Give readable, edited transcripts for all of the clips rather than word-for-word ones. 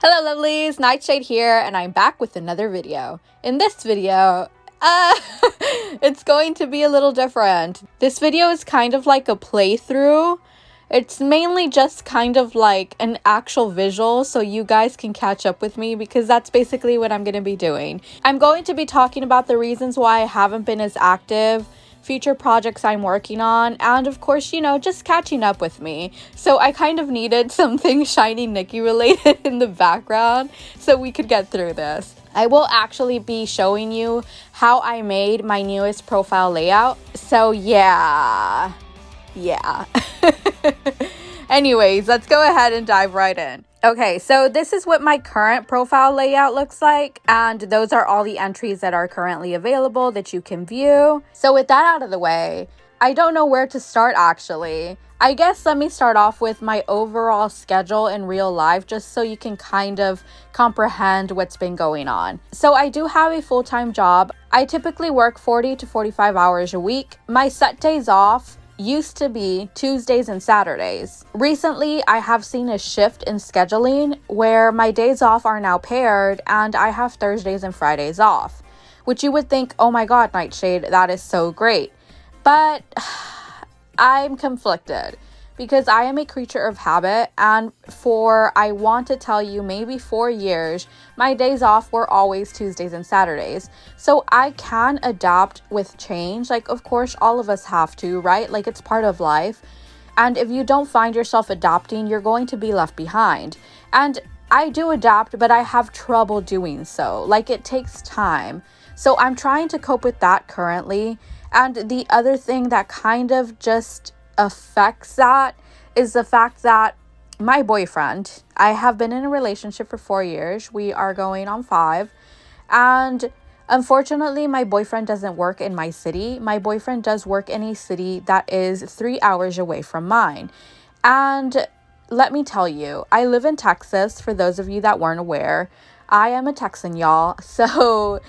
Hello lovelies, Nightshade here, and I'm back with another video. In this video, it's going to be a little different. This video is kind of like a playthrough. It's mainly just kind of like an actual visual so you guys can catch up with me because that's basically what I'm going to be doing. I'm going to be talking about the reasons why I haven't been as active, future projects I'm working on, and of course, just catching up with me. So I kind of needed something shiny Nikki related in the background so we could get through this. I will actually be showing you how I made my newest profile layout. So yeah. Anyways, let's go ahead and dive right in. Okay, so this is what my current profile layout looks like, and those are all the entries that are currently available that you can view. So with that out of the way, I don't know where to start actually. I guess let me start off with my overall schedule in real life just so you can kind of comprehend what's been going on. So I do have a full-time job. I typically work 40 to 45 hours a week. My set days off used to be Tuesdays and Saturdays. Recently, I have seen a shift in scheduling where my days off are now paired and I have Thursdays and Fridays off, which you would think, oh my God, Nightshade, that is so great. But I'm conflicted because I am a creature of habit, and I want to tell you, maybe 4 years, my days off were always Tuesdays and Saturdays. So I can adapt with change. Like, of course, all of us have to, right? Like, it's part of life. And if you don't find yourself adapting, you're going to be left behind. And I do adapt, but I have trouble doing so. Like, it takes time. So I'm trying to cope with that currently. And the other thing that kind of just affects that is the fact that my boyfriend, I have been in a relationship for 4 years. We are going on 5. And unfortunately, my boyfriend doesn't work in my city. My boyfriend does work in a city that is 3 hours away from mine. And let me tell you, I live in Texas. For those of you that weren't aware, I am a Texan, y'all. So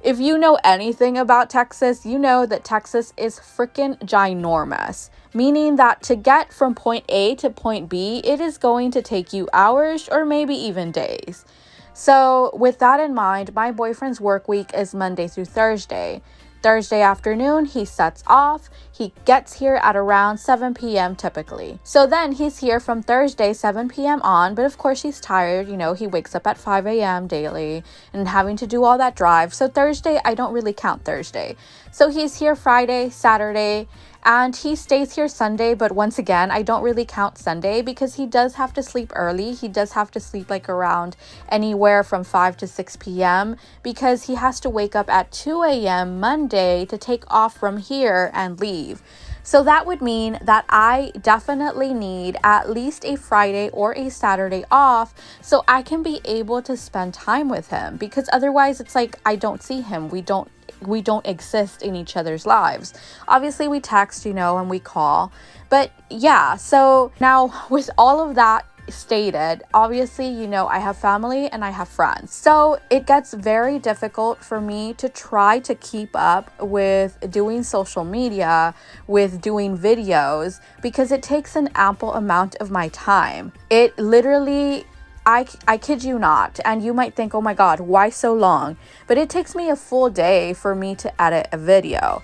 if you know anything about Texas, you know that Texas is freaking ginormous, meaning that to get from point A to point B, it is going to take you hours or maybe even days. So with that in mind, my boyfriend's work week is Monday through Thursday. Thursday afternoon, he sets off. He gets here at around 7 p.m. typically. So then he's here from Thursday, 7 p.m. on, but of course he's tired. He wakes up at 5 a.m. daily and having to do all that drive. So Thursday, I don't really count Thursday. So he's here Friday, Saturday, and he stays here Sunday, but once again, I don't really count Sunday because he does have to sleep early. He does have to sleep like around anywhere from 5 to 6 p.m. because he has to wake up at 2 a.m. Monday to take off from here and leave. So that would mean that I definitely need at least a Friday or a Saturday off so I can be able to spend time with him, because otherwise it's like I don't see him. We don't exist in each other's lives. Obviously we text, and we call. But yeah, so now with all of that stated, obviously, I have family and I have friends. So it gets very difficult for me to try to keep up with doing social media, with doing videos, because it takes an ample amount of my time. It literally, I kid you not, and you might think, oh my God, why so long? But it takes me a full day for me to edit a video.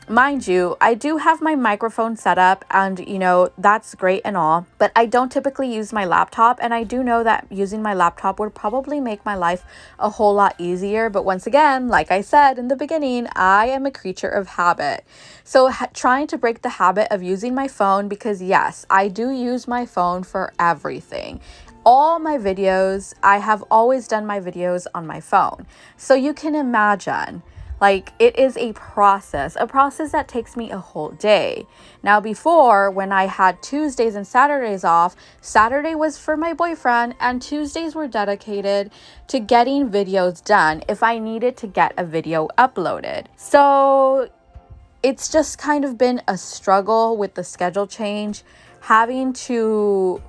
Mind you, I do have my microphone set up and, that's great and all, but I don't typically use my laptop, and I do know that using my laptop would probably make my life a whole lot easier. But once again, like I said in the beginning, I am a creature of habit. So trying to break the habit of using my phone, because yes, I do use my phone for everything. All my videos, I have always done my videos on my phone. So you can imagine, like, it is a process that takes me a whole day. Now, before, when I had Tuesdays and Saturdays off, Saturday was for my boyfriend and Tuesdays were dedicated to getting videos done if I needed to get a video uploaded. So it's just kind of been a struggle with the schedule change, having to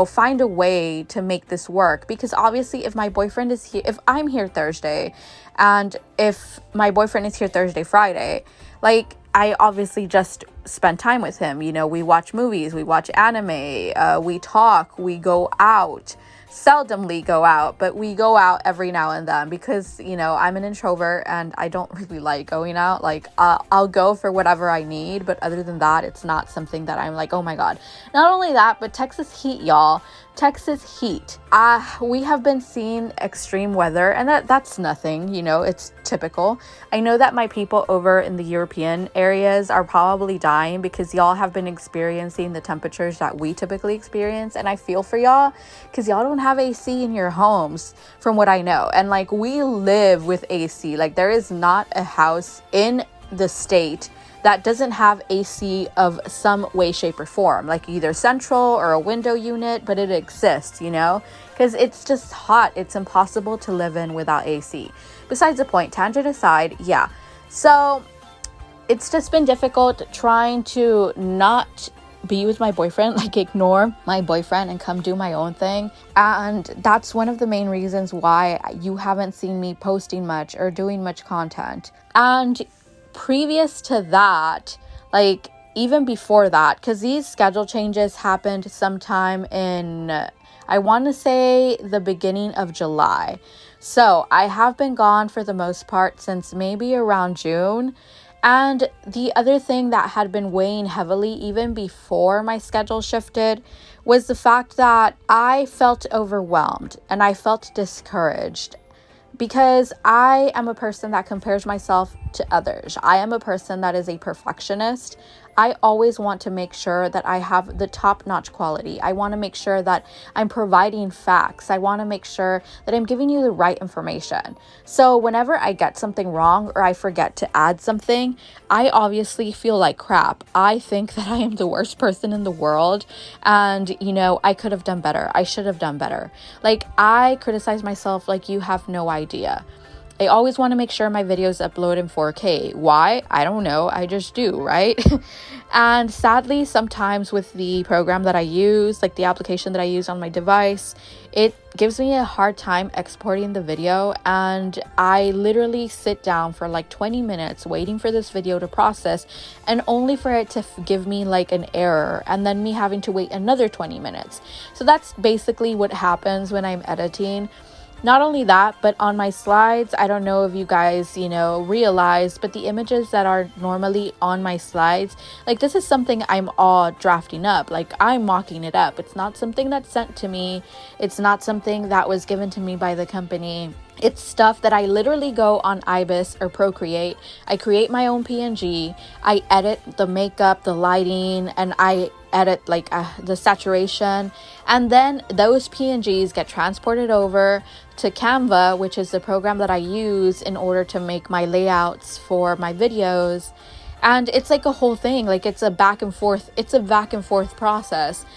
find a way to make this work, because obviously if my boyfriend is here, if I'm here Thursday and if my boyfriend is here Thursday, Friday, like I obviously just spend time with him. You know, we watch movies, we watch anime, we talk, we go out. Seldomly go out, but we go out every now and then because, you know, I'm an introvert and I don't really like going out. Like I'll go for whatever I need, but other than that, it's not something that I'm like, oh my God. Not only that, but Texas heat, y'all. Texas heat. We have been seeing extreme weather, and that's nothing, you know, it's typical. I know that my people over in the European areas are probably dying because y'all have been experiencing the temperatures that we typically experience, and I feel for y'all because y'all don't have AC in your homes from what I know. And like we live with AC. Like there is not a house in the state that doesn't have AC of some way, shape, or form, like either central or a window unit, but it exists, you know, because it's just hot. It's impossible to live in without AC. Besides the point, tangent aside, yeah. So it's just been difficult trying to not be with my boyfriend, like ignore my boyfriend and come do my own thing. And that's one of the main reasons why you haven't seen me posting much or doing much content. And previous to that, like even before that, because these schedule changes happened sometime in, I want to say the beginning of July. So I have been gone for the most part since maybe around June. And the other thing that had been weighing heavily even before my schedule shifted was the fact that I felt overwhelmed and I felt discouraged. Because I am a person that compares myself to others. I am a person that is a perfectionist. I always want to make sure that I have the top-notch quality. I want to make sure that I'm providing facts. I want to make sure that I'm giving you the right information. So whenever I get something wrong or I forget to add something, I obviously feel like crap. I think that I am the worst person in the world. And, you know, I could have done better. I should have done better. Like, I criticize myself like you have no idea. I always want to make sure my videos upload in 4K. Why? I don't know. I just do, right? And sadly, sometimes with the program that I use, like the application that I use on my device, it gives me a hard time exporting the video. And I literally sit down for like 20 minutes waiting for this video to process, and only for it to give me like an error, and then me having to wait another 20 minutes. So that's basically what happens when I'm editing. Not only that, but on my slides, I don't know if you guys, you know, realize, but the images that are normally on my slides, like this is something I'm all drafting up, like I'm mocking it up. It's not something that's sent to me. It's not something that was given to me by the company. It's stuff that I literally go on Ibis or Procreate. I create my own PNG. I edit the makeup, the lighting, and I edit like the saturation. And then those PNGs get transported over to Canva, which is the program that I use in order to make my layouts for my videos. And it's like a whole thing. Like it's a back and forth process.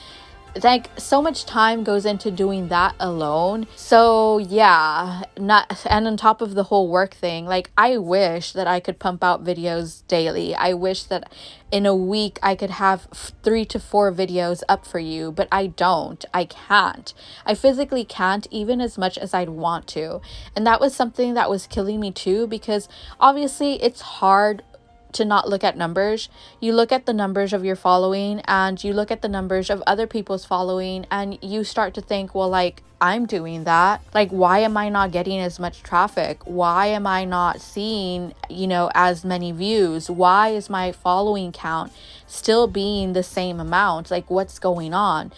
Like so much time goes into doing that alone. So yeah, and on top of the whole work thing, like I wish that I could pump out videos daily. I wish that in a week I could have 3 to 4 videos up for you, but I don't. I can't. I physically can't, even as much as I'd want to. And that was something that was killing me too, because obviously it's hard to not look at numbers. You look at the numbers of your following and you look at the numbers of other people's following, and you start to think, well, like I'm doing that. Like, why am I not getting as much traffic? Why am I not seeing, you know, as many views? Why is my following count still being the same amount? Like, what's going on?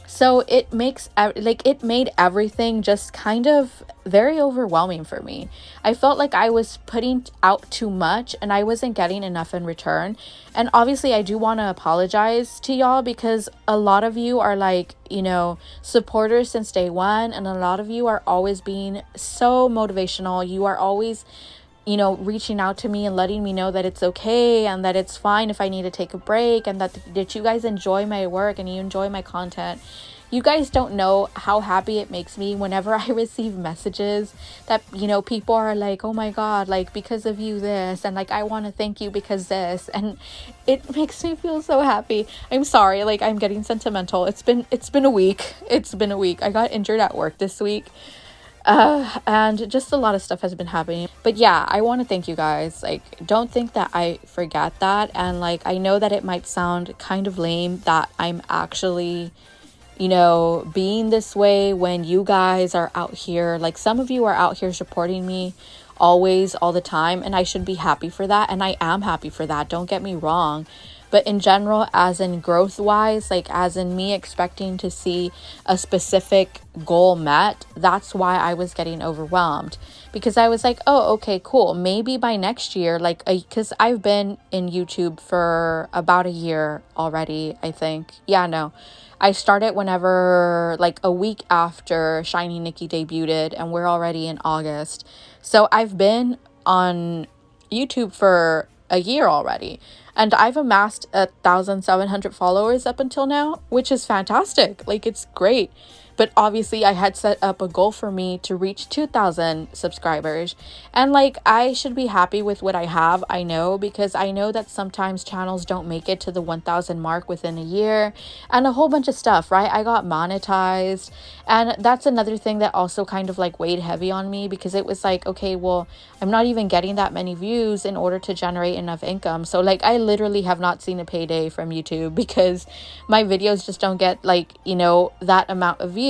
So it made everything just kind of very overwhelming for me. I felt like I was putting out too much and I wasn't getting enough in return. And obviously I do want to apologize to y'all, because a lot of you are like, you know, supporters since day one. And a lot of you are always being so motivational. You are always, you know, reaching out to me and letting me know that it's okay and that it's fine if I need to take a break, and that you guys enjoy my work and you enjoy my content. You guys don't know how happy it makes me whenever I receive messages that, you know, people are like, oh my God, like because of you this, and like I want to thank you because this, and it makes me feel so happy. I'm sorry, like I'm getting sentimental. It's been a week. I got injured at work this week. And just a lot of stuff has been happening. But yeah, I want to thank you guys. Like, don't think that I forget that. And like, I know that it might sound kind of lame that I'm actually, you know, being this way when you guys are out here. Like, some of you are out here supporting me always, all the time, and I should be happy for that. And I am happy for that. Don't get me wrong. But in general, as in growth wise, like as in me expecting to see a specific goal met, that's why I was getting overwhelmed, because I was like, oh, okay, cool. Maybe by next year, like, because I've been in YouTube for about a year already, I think. Yeah, no. I started whenever, like a week after Shiny Nikki debuted, and we're already in August. So I've been on YouTube for a year already. And I've amassed 1,700 followers up until now, which is fantastic. Like, it's great. But obviously I had set up a goal for me to reach 2,000 subscribers. And like, I should be happy with what I have, I know, because I know that sometimes channels don't make it to the 1,000 mark within a year and a whole bunch of stuff, right? I got monetized. And that's another thing that also kind of like weighed heavy on me, because it was like, okay, well, I'm not even getting that many views in order to generate enough income. So like, I literally have not seen a payday from YouTube because my videos just don't get like, you know, that amount of views.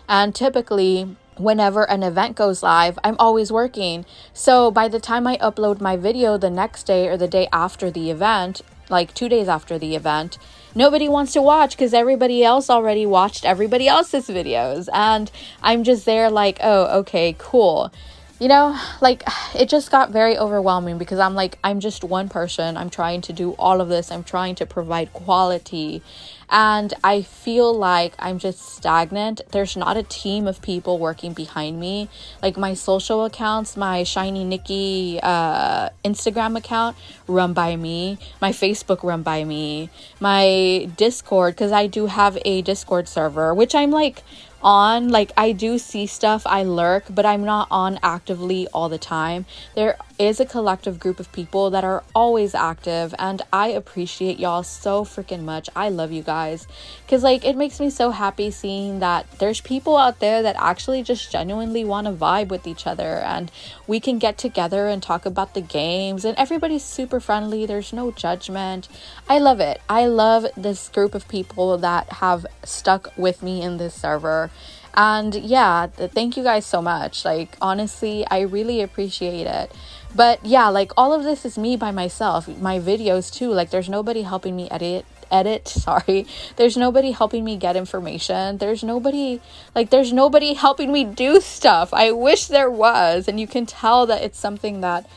And typically whenever an event goes live, I'm always working. So by the time I upload my video the next day or the day after the event, like 2 days after the event, nobody wants to watch because everybody else already watched everybody else's videos. And I'm just there like, oh, okay, cool. You know, like, it just got very overwhelming because I'm like, I'm just one person. I'm trying to do all of this. I'm trying to provide quality. And I feel like I'm just stagnant. There's not a team of people working behind me. Like, my social accounts, my Shiny Nikki Instagram account run by me. My Facebook run by me. My Discord, because I do have a Discord server, which I'm like on, like, I do see stuff, I lurk, but I'm not on actively all the time. There is a collective group of people that are always active, and I appreciate y'all so freaking much. I love you guys, because like, it makes me so happy seeing that there's people out there that actually just genuinely want to vibe with each other, and we can get together and talk about the games, and everybody's super friendly. There's no judgment. I love it. I love this group of people that have stuck with me in this server. And yeah, thank you guys so much. Like, honestly, I really appreciate it. But yeah, like, all of this is me by myself. My videos too, like, there's nobody helping me edit, sorry. There's nobody helping me get information. There's nobody helping me do stuff. I wish there was. And you can tell that it's something that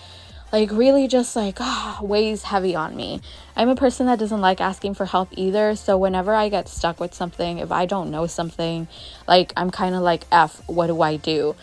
like really just like weighs heavy on me. I'm a person that doesn't like asking for help either. So whenever I get stuck with something, if I don't know something, like, I'm kind of like, what do I do?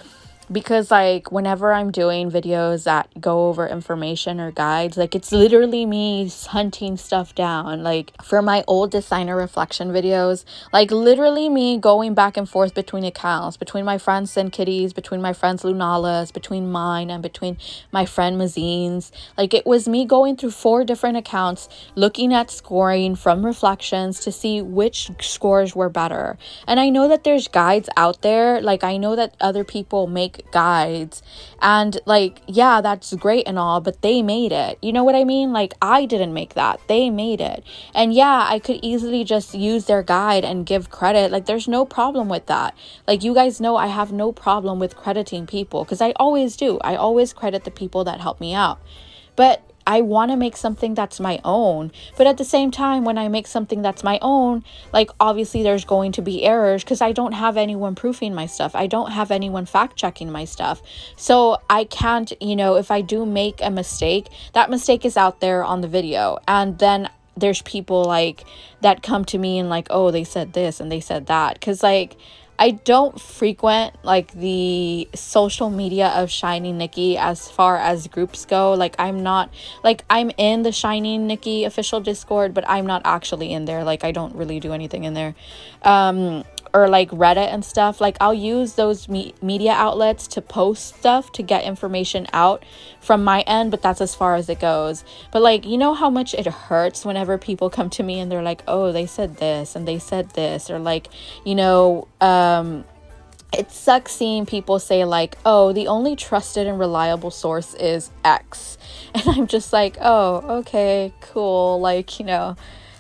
Because like, whenever I'm doing videos that go over information or guides, like, it's literally me hunting stuff down. Like, for my old designer reflection videos, like, literally me going back and forth between accounts, between my friends Sin Kitties, between my friends Lunalas, between mine and between my friend Mazines. Like, it was me going through 4 different accounts, looking at scoring from reflections to see which scores were better. And I know that there's guides out there. Like, I know that other people make guides, and like, yeah, that's great and all, but they made it. You know what I mean? Like, I didn't make that. They made it. And yeah, I could easily just use their guide and give credit. Like, there's no problem with that. Like, you guys know I have no problem with crediting people, because I always do. I always credit the people that help me out. But I want to make something that's my own. But at the same time, when I make something that's my own, like, obviously there's going to be errors because I don't have anyone proofing my stuff. I don't have anyone fact checking my stuff. So I can't, you know, if I do make a mistake, that mistake is out there on the video. And then there's people like that come to me and like, oh, they said this and they said that. Because like, I don't frequent like the social media of Shiny Nikki as far as groups go. Like, I'm not, like, I'm in the Shiny Nikki official Discord, but I'm not actually in there. Like, I don't really do anything in there. Or like Reddit and stuff. Like, I'll use those media outlets to post stuff to get information out from my end, but that's as far as it goes. But like, you know how much it hurts whenever people come to me and they're like, oh, they said this and they said this, or like, you know, it sucks seeing people say like, oh, the only trusted and reliable source is X. And I'm just like, oh, okay, cool. Like,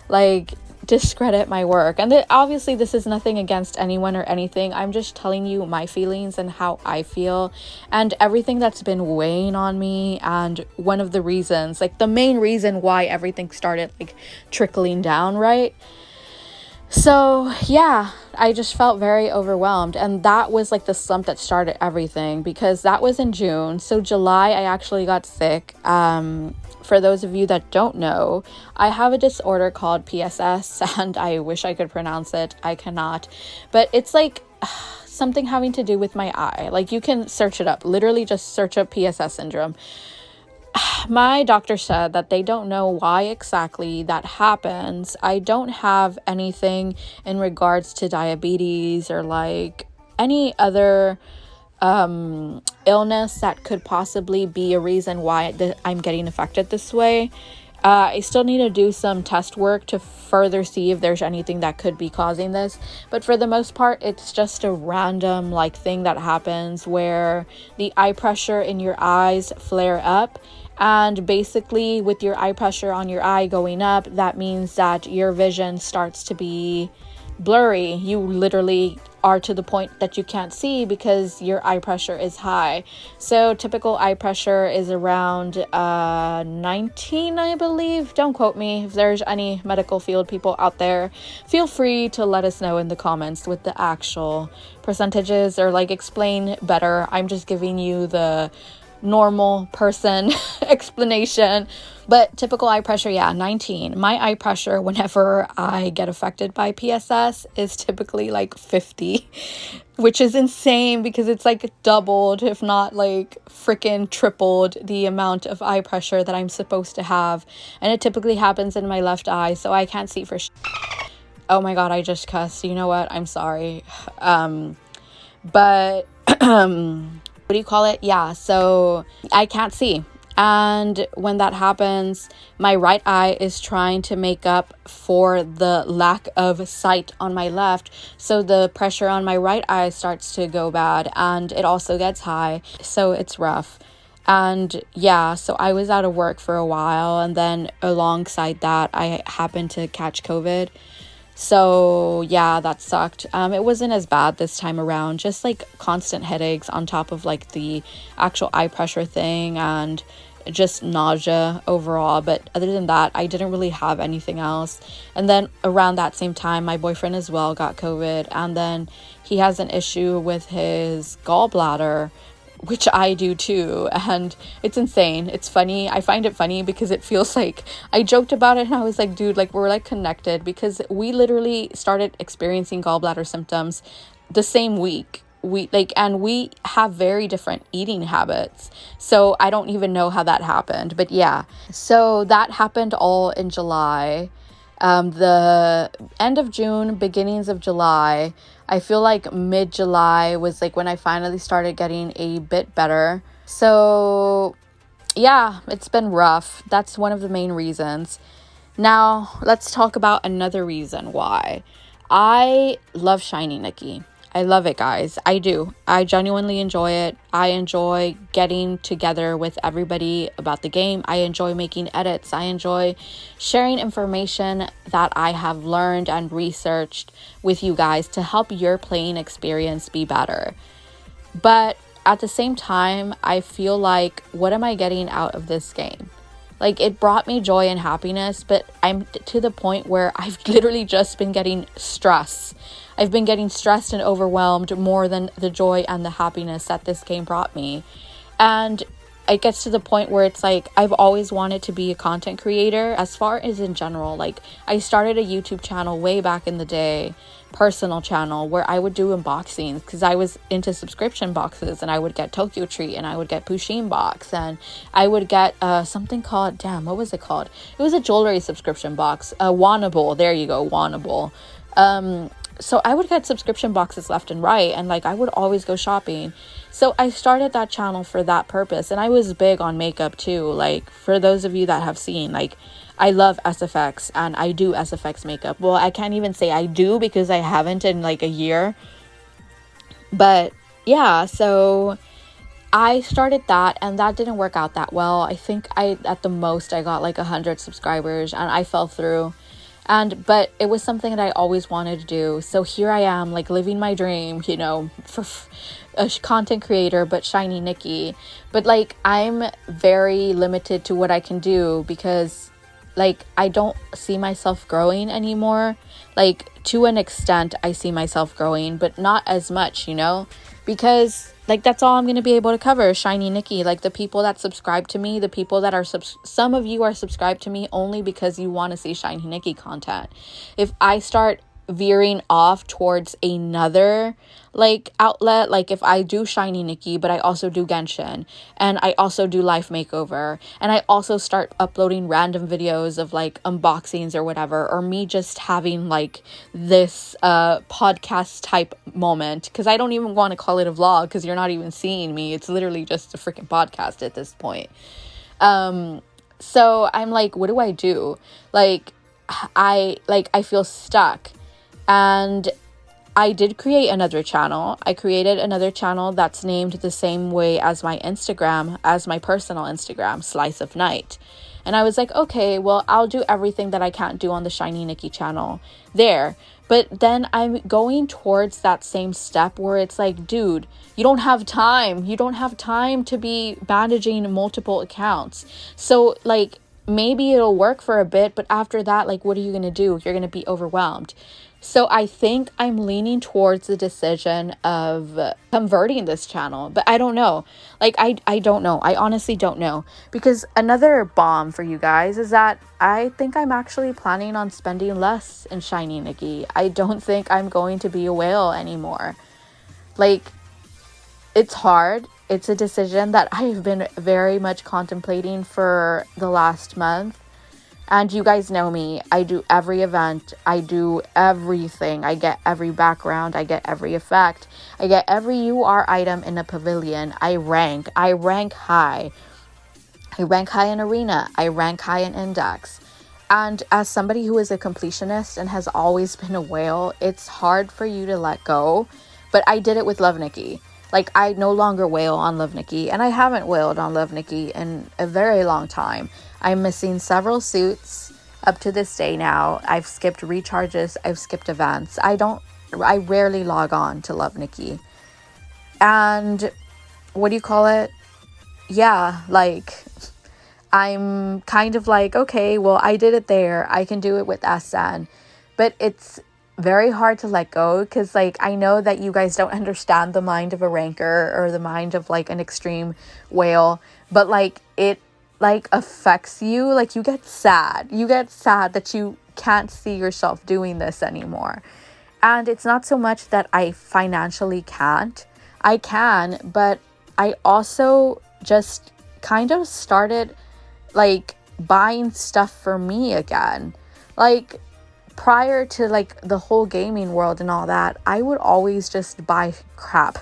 like discredit my work. And obviously this is nothing against anyone or anything. I'm just telling you my feelings and how I feel and everything that's been weighing on me. And one of the reasons, like the main reason why everything started like trickling down, right? So yeah, I just felt very overwhelmed, and that was like the slump that started everything, because that was in June. So July, I actually got sick. For those of you that don't know, I have a disorder called PSS, and I wish I could pronounce it. I cannot, but it's like something having to do with my eye. Like you can search it up, literally just search up PSS syndrome. My doctor said that they don't know why exactly that happens. I don't have anything in regards to diabetes or like any other illness that could possibly be a reason why I'm getting affected this way. I still need to do some test work to further see if there's anything that could be causing this. But for the most part, it's just a random like thing that happens where the eye pressure in your eyes flare up. And basically with your eye pressure on your eye going up, that means that your vision starts to be blurry. You literally are to the point that you can't see because your eye pressure is high. So typical eye pressure is around 19, I believe. Don't quote me. If there's any medical field people out there, feel free to let us know in the comments with the actual percentages, or like explain better. I'm just giving you the normal person explanation. But typical eye pressure, yeah, 19. My eye pressure whenever I get affected by PSS is typically like 50, which is insane because it's like doubled, if not like freaking tripled the amount of eye pressure that I'm supposed to have. And it typically happens in my left eye, so I can't see for oh my god, I just cussed. You know what? I'm sorry. But what do you call it? Yeah, so I can't see. And when that happens, my right eye is trying to make up for the lack of sight on my left. So the pressure on my right eye starts to go bad, and it also gets high. So it's rough. And yeah, so I was out of work for a while, and then alongside that, I happened to catch COVID. So yeah, that sucked. It wasn't as bad this time around, just like constant headaches on top of like the actual eye pressure thing and just nausea overall. But other than that, I didn't really have anything else. And then around that same time, my boyfriend as well got COVID, and then he has an issue with his gallbladder, which I do too, and it's insane. It's funny. I find it funny because it feels like I joked about it and I was like, dude, like we're like connected, because we literally started experiencing gallbladder symptoms the same week. And we have very different eating habits, so I don't even know how that happened. But yeah, so that happened all in July. The end of June, beginnings of July. I feel like mid-July was like when I finally started getting a bit better. So yeah, it's been rough. That's one of the main reasons. Now let's talk about another reason why. I love Shiny Nikki. I love it, guys. I do. I genuinely enjoy it. I enjoy getting together with everybody about the game. I enjoy making edits. I enjoy sharing information that I have learned and researched with you guys to help your playing experience be better. But at the same time, I feel like, what am I getting out of this game? Like, it brought me joy and happiness, but I'm to the point where I've literally just been getting stress. I've been getting stressed and overwhelmed more than the joy and the happiness that this game brought me. And it gets to the point where it's like, I've always wanted to be a content creator, as far as in general. Like, I started a YouTube channel way back in the day, personal channel, where I would do unboxings because I was into subscription boxes, and I would get Tokyo Treat, and I would get Pusheen box, and I would get something called, what was it called? It was a jewelry subscription box, Wannable. There you go, Wannable. So I would get subscription boxes left and right, and like I would always go shopping. So I started that channel for that purpose, and I was big on makeup too. Like, for those of you that have seen, like, I love SFX, and I do SFX makeup. Well, I can't even say I do because I haven't in like a year. But yeah, so I started that, and that didn't work out that well. I think at the most I got like 100 subscribers, and I fell through. But it was something that I always wanted to do. So here I am, like living my dream, you know, for a content creator, but shiny Nikki. But like, I'm very limited to what I can do because like, I don't see myself growing anymore. Like, to an extent, I see myself growing, but not as much, you know, because like, that's all I'm going to be able to cover, shiny Nikki. Like, the people that subscribe to me, the people that are some of you are subscribed to me only because you want to see shiny Nikki content. If I start veering off towards another like outlet, like if I do shiny Nikki, but I also do Genshin, and I also do life makeover, and I also start uploading random videos of like unboxings or whatever, or me just having like this podcast type moment, because I don't even want to call it a vlog because you're not even seeing me, it's literally just a freaking podcast at this point. So I'm like, what do I do? Like I feel stuck. And I did create another channel. I created another channel that's named the same way as my Instagram, as my personal Instagram, Slice of Night. And I was like, okay, well, I'll do everything that I can't do on the Shiny Nikki channel there. But then I'm going towards that same step where it's like, dude, you don't have time. You don't have time to be managing multiple accounts. So like, maybe it'll work for a bit, but after that, like, what are you going to do? You're going to be overwhelmed. So I think I'm leaning towards the decision of converting this channel, but I don't know. Like, I don't know. I honestly don't know. Because another bomb for you guys is that I think I'm actually planning on spending less in shiny Nikki. I don't think I'm going to be a whale anymore. Like, it's hard. It's a decision that I've been very much contemplating for the last month. And you guys know me, I do every event, I do everything, I get every background, I get every effect, I get every UR item in a pavilion, I rank high. I rank high in arena, I rank high in index. And as somebody who is a completionist and has always been a whale, it's hard for you to let go, but I did it with Love Nikki. Like, I no longer wail on Love Nikki, and I haven't wailed on Love Nikki in a very long time. I'm missing several suits up to this day now. I've skipped recharges, I've skipped events. I rarely log on to Love Nikki. And what do you call it? Yeah, like, I'm kind of like, okay, well, I did it there. I can do it with SN. But it's very hard to let go because like I know that you guys don't understand the mind of a ranker or the mind of like an extreme whale, but like it like affects you. Like you get sad that you can't see yourself doing this anymore. And it's not so much that I financially can't. I can, but I also just kind of started like buying stuff for me again. Like prior to like the whole gaming world and all that, I would always just buy crap.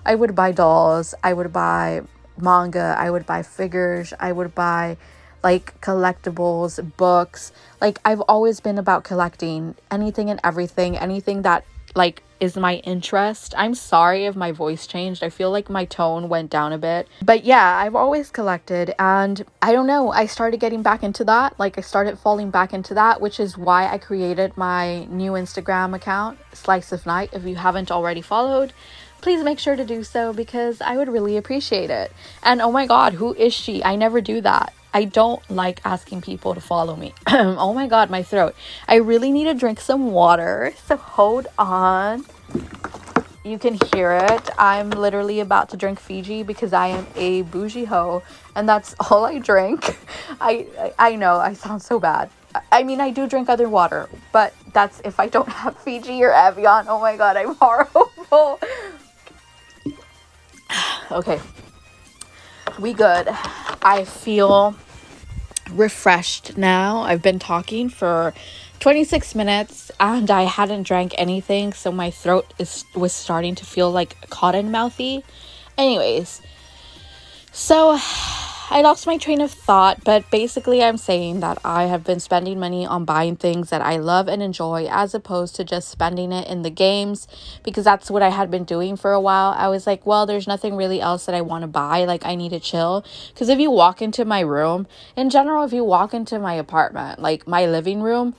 I would buy dolls, I would buy manga, I would buy figures, I would buy like collectibles, books. Like I've always been about collecting anything and everything, anything that like is my interest. I'm sorry if my voice changed. I feel like my tone went down a bit. But yeah, I've always collected, and I don't know, I started getting back into that. Like I started falling back into that, which is why I created my new Instagram account, Slice of Night. If you haven't already followed, please make sure to do so because I would really appreciate it. And oh my god, who is she? I never do that. I don't like asking people to follow me. Oh my god, my throat. I really need to drink some water, so hold on. You can hear it. I'm literally about to drink Fiji because I am a bougie hoe and that's all I drink. I know I sound so bad. I mean, I do drink other water, but that's if I don't have Fiji or Evian. Oh my god, I'm horrible. Okay, we good. I feel refreshed now. I've been talking for 26 minutes and I hadn't drank anything, so my throat was starting to feel like cotton mouthy. Anyways, so I lost my train of thought, but basically I'm saying that I have been spending money on buying things that I love and enjoy as opposed to just spending it in the games, because that's what I had been doing for a while. I was like, well, there's nothing really else that I want to buy. Like, I need to chill. Because if you walk into my room, in general, if you walk into my apartment, like my living room,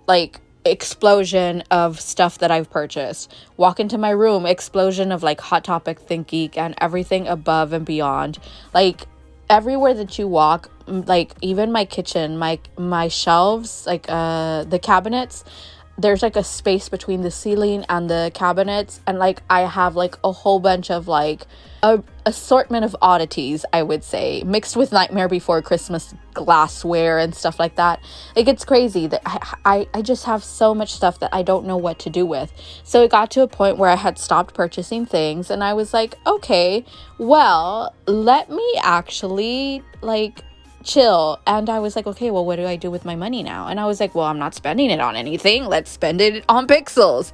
like explosion of stuff that I've purchased. Walk into my room, explosion of like Hot Topic, Think Geek, and everything above and beyond. Like everywhere that you walk, like even my kitchen, my shelves, like the cabinets, there's like a space between the ceiling and the cabinets, and like I have like a whole bunch of like a assortment of oddities, I would say, mixed with Nightmare Before Christmas glassware and stuff like that. Like, it's crazy that I just have so much stuff that I don't know what to do with. So it got to a point where I had stopped purchasing things, and I was like, okay, well, let me actually like chill. And I was like, okay, well, what do I do with my money now? And I was like, well, I'm not spending it on anything. Let's spend it on pixels.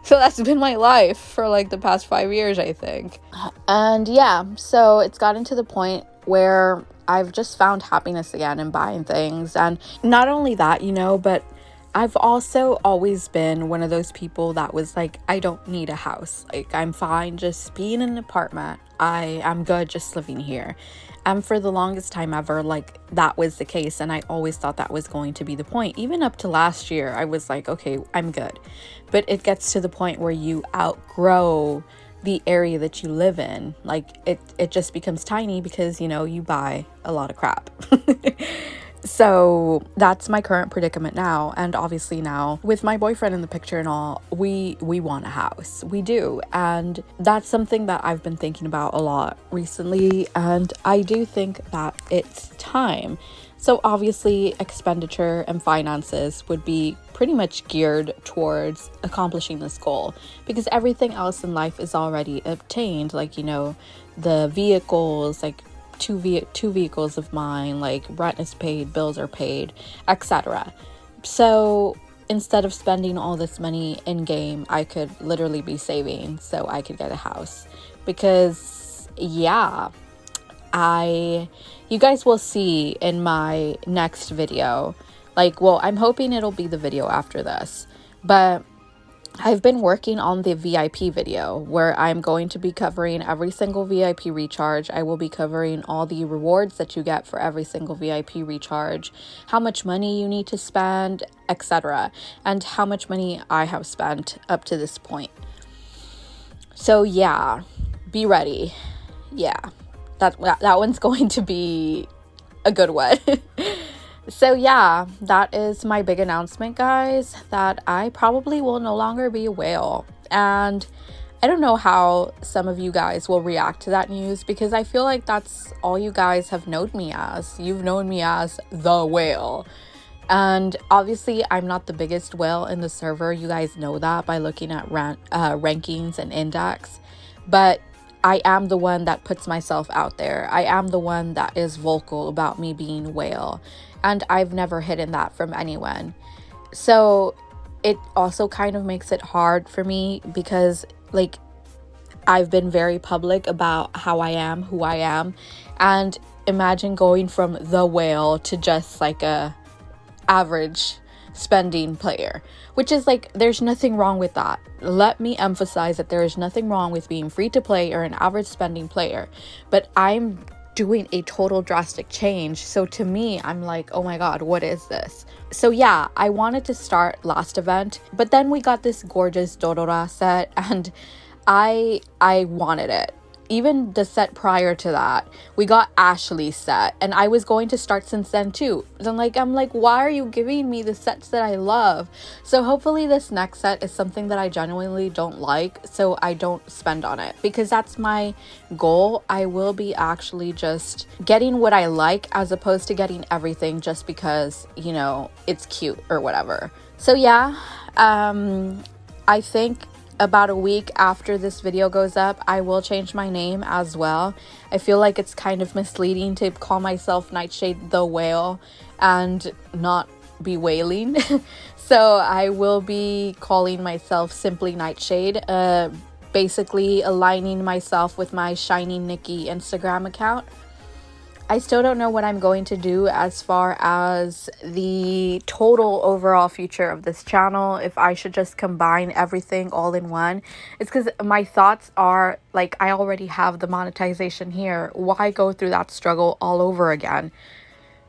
So that's been my life for like the past 5 years, I think. And yeah, so it's gotten to the point where I've just found happiness again in buying things. And not only that, you know, but I've also always been one of those people that was like, I don't need a house. Like, I'm fine just being in an apartment. I'm good just living here. And for the longest time ever, like, that was the case. And I always thought that was going to be the point. Even up to last year, I was like, okay, I'm good. But it gets to the point where you outgrow the area that you live in. Like, it just becomes tiny because, you know, you buy a lot of crap. So that's my current predicament now. And obviously now with my boyfriend in the picture and all, we want a house. We do. And that's something that I've been thinking about a lot recently. And I do think that it's time. So obviously expenditure and finances would be pretty much geared towards accomplishing this goal, because everything else in life is already obtained. Like, you know, the vehicles, like two vehicles of mine, like rent is paid, bills are paid, etc. So instead of spending all this money in game, I could literally be saving so I could get a house. Because yeah, you guys will see in my next video, like, well, I'm hoping it'll be the video after this, but I've been working on the VIP video where I'm going to be covering every single VIP recharge. I will be covering all the rewards that you get for every single VIP recharge, how much money you need to spend, etc., and how much money I have spent up to this point. So yeah, be ready. Yeah, that one's going to be a good one. So yeah, that is my big announcement, guys, that I probably will no longer be a whale. And I don't know how some of you guys will react to that news, because I feel like that's all you guys have known me as. You've known me as the whale. And obviously I'm not the biggest whale in the server. You guys know that by looking at rankings and index. But I am the one that puts myself out there. I am the one that is vocal about me being whale. And I've never hidden that from anyone. So it also kind of makes it hard for me, because like, I've been very public about how I am, who I am. And imagine going from the whale to just like a average spending player, which is like, there's nothing wrong with that. Let me emphasize that there is nothing wrong with being free to play or an average spending player, but I'm doing a total drastic change. So to me, I'm like, oh my god, what is this? So yeah, I wanted to start last event, but then we got this gorgeous Dodora set, and I wanted it. Even the set prior to that, we got Ashley's set, and I was going to start since then too. I'm like, why are you giving me the sets that I love? So hopefully this next set is something that I genuinely don't like, so I don't spend on it, because that's my goal. I will be actually just getting what I like, as opposed to getting everything just because, you know, it's cute or whatever. So yeah, I think about a week after this video goes up, I will change my name as well. I feel like it's kind of misleading to call myself Nightshade the Whale and not be whaling. So I will be calling myself simply Nightshade, basically aligning myself with my Shiny Nikki Instagram account. I still don't know what I'm going to do as far as the total overall future of this channel, if I should just combine everything all in one. It's because my thoughts are like, I already have the monetization here. Why go through that struggle all over again?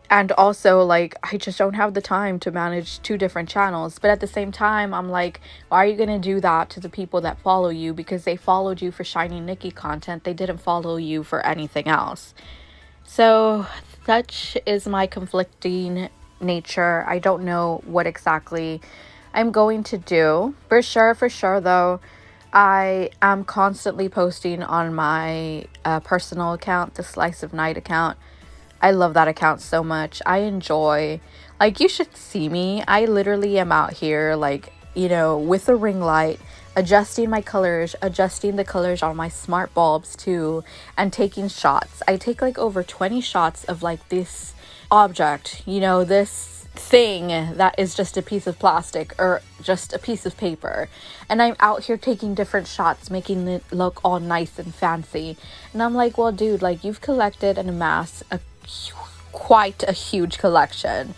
And also, like, I just don't have the time to manage two different channels. But at the same time, I'm like, why are you going to do that to the people that follow you? Because they followed you for Shiny Nikki content. They didn't follow you for anything else. So such is my conflicting nature. I don't know what exactly I'm going to do. For sure, though, I am constantly posting on my personal account, the Slice of Night account. I love that account so much. I enjoy, like, you should see me. I literally am out here, like, you know, with a ring light, adjusting my colors, adjusting the colors on my smart bulbs too, and taking shots. I take like over 20 shots of like this object, you know, this thing that is just a piece of plastic or just a piece of paper, and I'm out here taking different shots, making it look all nice and fancy. And I'm like, well, dude, like, you've collected and amassed quite a huge collection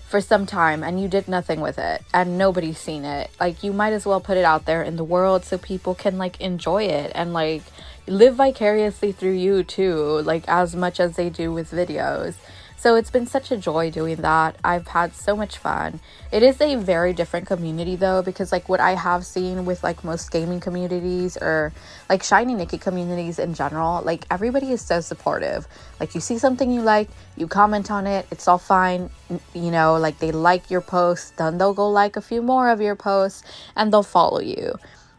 for some time, and you did nothing with it, and nobody's seen it. Like, you might as well put it out there in the world so people can like enjoy it and like live vicariously through you too, like as much as they do with videos. So it's been such a joy doing that. I've had so much fun. It is a very different community though, because like what I have seen with like most gaming communities or like Shiny Nikki communities in general, like everybody is so supportive. Like, you see something you like, you comment on it, it's all fine. You know, like they like your posts, then they'll go like a few more of your posts and they'll follow you.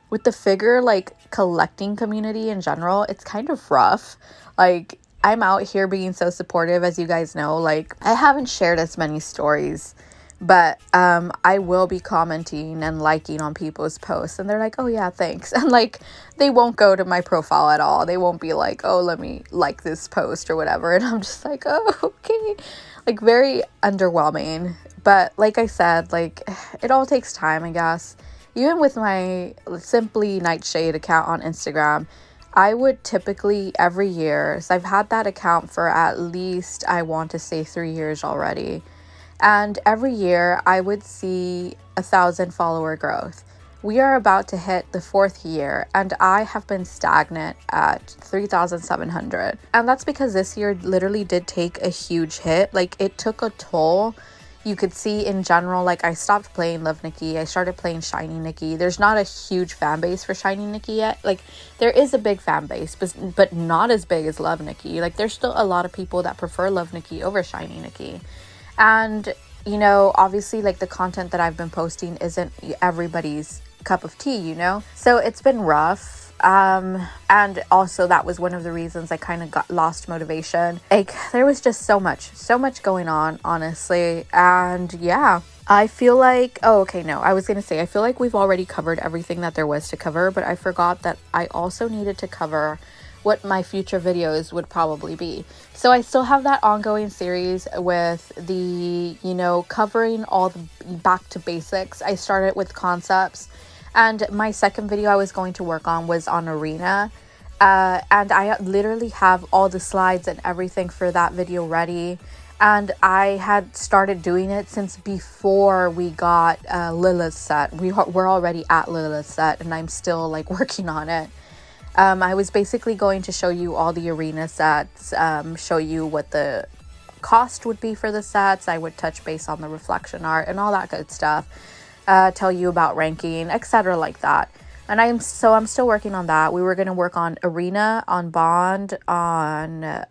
With the figure like collecting community in general, it's kind of rough. Like, I'm out here being so supportive, as you guys know. Like, I haven't shared as many stories, but I will be commenting and liking on people's posts, and they're like, oh yeah, thanks. And like, they won't go to my profile at all. They won't be like, oh, let me like this post or whatever. And I'm just like, oh, okay. Like, very underwhelming. But like I said, like, it all takes time, I guess. Even with my Simply Nightshade account on Instagram, I would typically every year, so I've had that account for at least, I want to say 3 years already. And every year I would see 1,000 follower growth. We are about to hit the 4th year and I have been stagnant at 3,700. And that's because this year literally did take a huge hit. Like, it took a toll. You could see in general, like, I stopped playing Love Nikki. I started playing Shiny Nikki. There's not a huge fan base for Shiny Nikki yet. Like, there is a big fan base, but not as big as Love Nikki. Like, there's still a lot of people that prefer Love Nikki over Shiny Nikki. And, you know, obviously, like, the content that I've been posting isn't everybody's cup of tea, you know? So it's been rough. And also that was one of the reasons I kind of got lost motivation. Like, there was just so much going on, honestly. And yeah, I feel like, I feel like we've already covered everything that there was to cover, but I forgot that I also needed to cover what my future videos would probably be. So I still have that ongoing series with the, you know, covering all the back to basics. I started with concepts. And my second video I was going to work on was on Arena. And I literally have all the slides and everything for that video ready. And I had started doing it since before we got Lilith's set. We're already at Lilith's set and I'm still like working on it. I was basically going to show you all the Arena sets, show you what the cost would be for the sets. I would touch base on the reflection art and all that good stuff. Tell you about ranking, etc. like that. And I'm still working on that. We were going to work on Arena, on Bond, on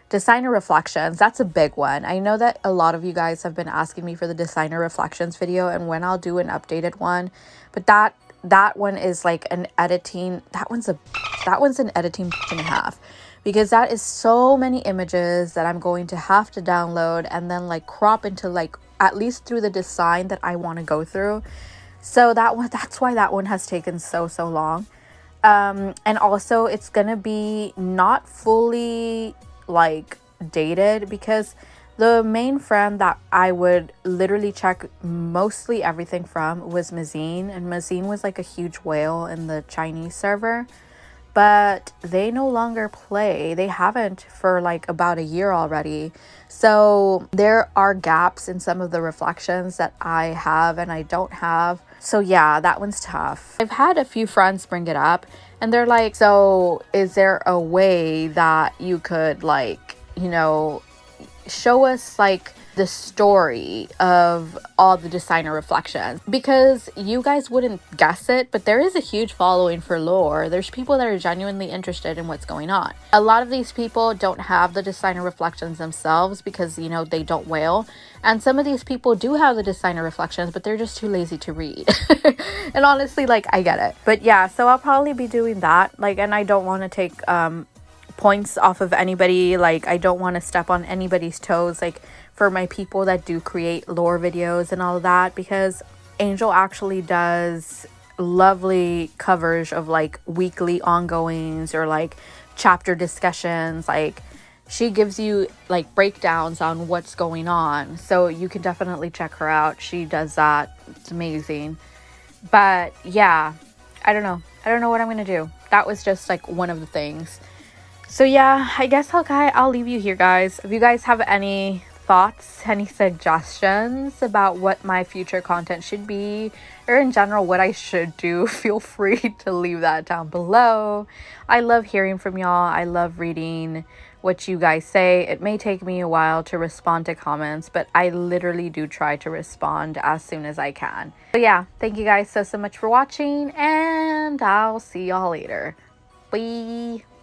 Designer Reflections. That's a big one. I know that a lot of you guys have been asking me for the Designer Reflections video and when I'll do an updated one. But that one is like an editing, that one's an editing and a half. Because that is so many images that I'm going to have to download and then like crop into like at least through the design that I want to go through. So that's why that one has taken so long. And also it's gonna be not fully like dated, because the main friend that I would literally check mostly everything from was Mazine, and Mazine was like a huge whale in the Chinese server. but they no longer play. They haven't for like about a year already. So there are gaps in some of the reflections that I have and I don't have. So yeah, that one's tough. I've had a few friends bring it up and they're like, so is there a way that you could like, you know, show us like the story of all the designer reflections, because you guys wouldn't guess it, but there is a huge following for lore. There's people that are genuinely interested in what's going on. A lot of these people don't have the designer reflections themselves because, you know, they don't whale, and some of these people do have the designer reflections, but they're just too lazy to read. And honestly, like, I get it. But yeah, so I'll probably be doing that, like, and I don't want to take points off of anybody. Like, I don't want to step on anybody's toes, like, for my people that do create lore videos and all of that, because Angel actually does lovely coverage of like weekly ongoings or like chapter discussions. Like, she gives you like breakdowns on what's going on, so you can definitely check her out. She does that. It's amazing. But yeah, I don't know what I'm gonna do. That was just like one of the things. So yeah, I guess I'll leave you here, guys. If you guys have any thoughts, any suggestions about what my future content should be, or in general what I should do, feel free to leave that down below. I love hearing from y'all. I love reading what you guys say. It may take me a while to respond to comments, but I literally do try to respond as soon as I can. So yeah, thank you guys so much for watching, and I'll see y'all later. Bye.